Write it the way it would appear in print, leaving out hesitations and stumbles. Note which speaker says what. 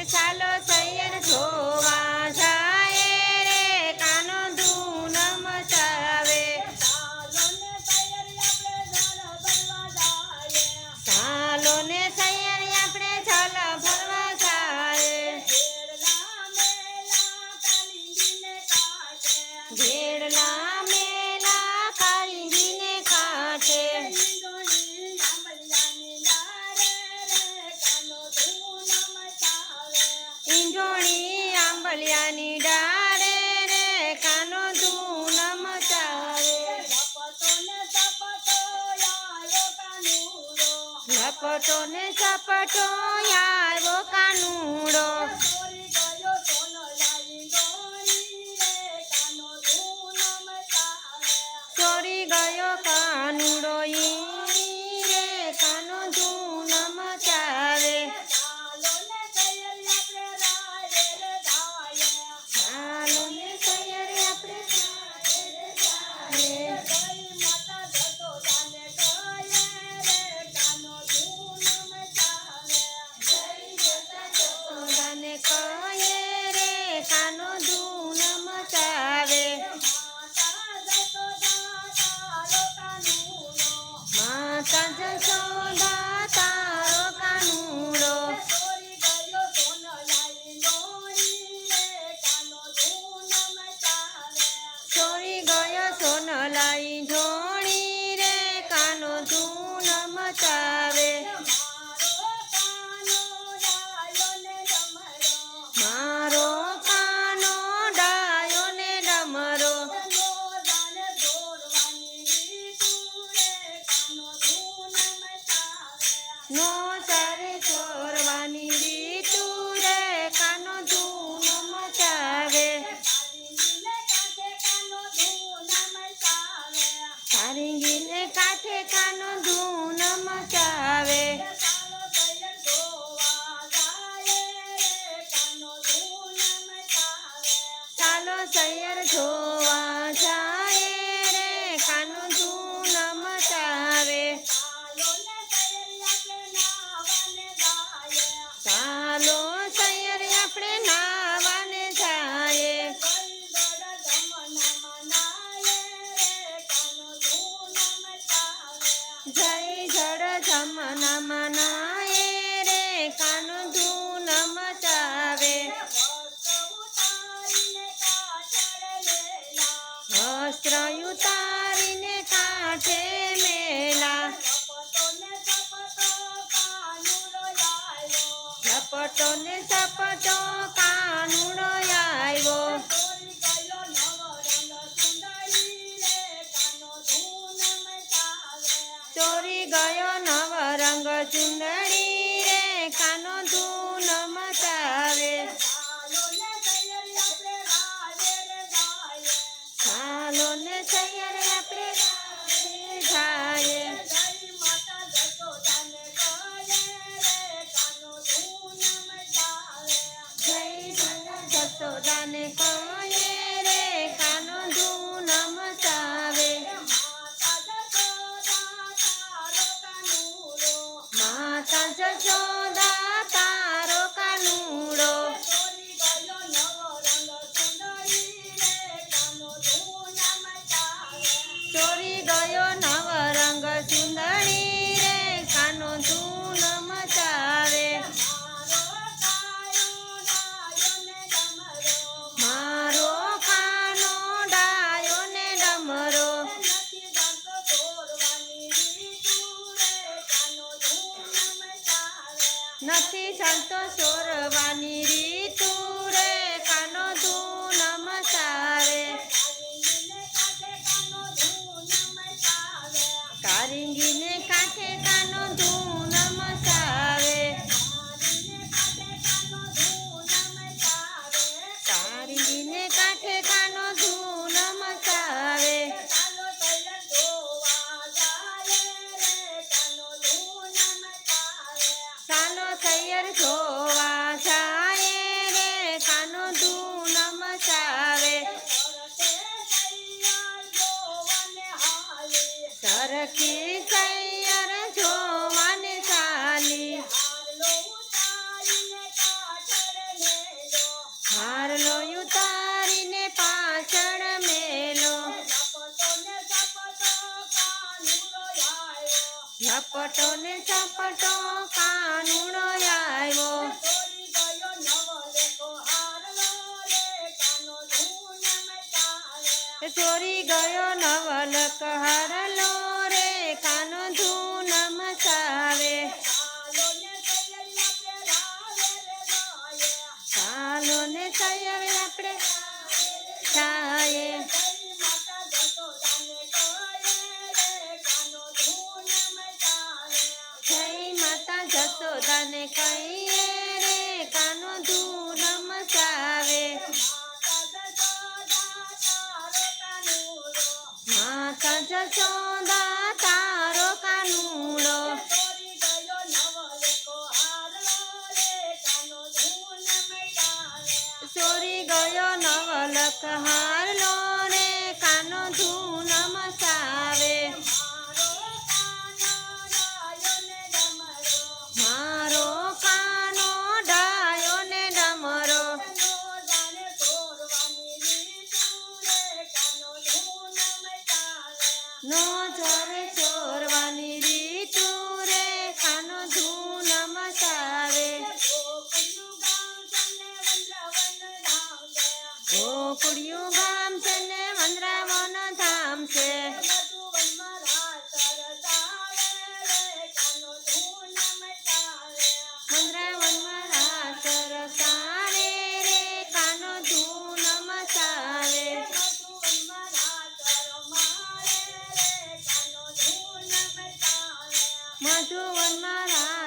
Speaker 1: ચાલો સૈયર જોવા જાય રે કાનો ધૂન મચાવે ચાલો ને સૈયર આપણે ચાલ ભરવા જાય ઘેડલા મેલા કાળીજીને કાંઠે ઈંઢોણી આંબલિયાની ડાળે રે કાનો ધૂન મચાવે ઝપટો ને ઝપટો આવ્યો કાનુડો ચોરી ગયો કાનુડો ઈ રે કાનો ધૂન મચાવે ચાલો ને સૈયર આપણે સોદાને કહીએ રે કાનો ધૂન મચાવે માતા જશોદા તારો કાનુડો ચોરી ગયો સોનલાઈ ઝોણી રે કાનો ધૂન મચાવે મારો કાનો ડાયો ને ડમરો નો ચારે ચોરવાની રીતુ રે કાનો ધૂન મચાવે સારંગીને કાંઠે કાનો ધૂન મચાવે ચાલો સૈયર જોવા જાય રે કાનો ધૂન મચાવે ચાલો સૈયર આપણે નાવાને જાય જય જડ જમના મનાએ રે કાનો ધૂન મચાવે વસ્ત્ર ઉતારીને કાંઠે મેલા ઝપટો ને ઝપટો કાનુડો આવ્યો ચોરી ગયો નવરંગ ચુંદડી રે કાનો ધૂન મચાવે ચાલો ને સૈયર આપણે જાય જશોદાને કહીએ રે કાનો ધૂન મચાવે માતા જશોદા તારો કાનુડો ચોરી ગયો નવરંગ ચુંદડી રે કાનો ધૂન મચાવે મારો કાનો ડાયો ને ડમરો નથી ચાલતો ચોરવાની રીતુ રે કાનો ધૂન મચાવે કારીંગીને કાંઠે કાનો ધૂન મચાવે કારીંગીને કાંઠે કાનો ધૂન મચાવે ચાલો સૈયર જોવા જાય રે કાનો ચપટો ને ચપટો કાનુડો આવ્યો. ચોરી ગયો નવલક હારલો રે કાનો ધૂન મચાવે. ચાલો ને તૈયાર આપણે થાય. જય માતા જશોદાને કહીએ રે કાનો ધૂન મચાવે. માતા જશોદા તારો કાનુડો. ચોરી ગયો નવલક હારલો રે કાનો ધૂન મચાવે. મારો કાનો ડાયો ને ડમરો. નો જરે ચોરવાની રીતુ રે કાનો ધૂન મચાવે. ગોકુળિયું ગામ છે ને વંદરાવન ધામ છે. વંદરાવનમાં રાસ રસાવે રે કાનો ધૂન મચાવે. મધુવનમાં રાસ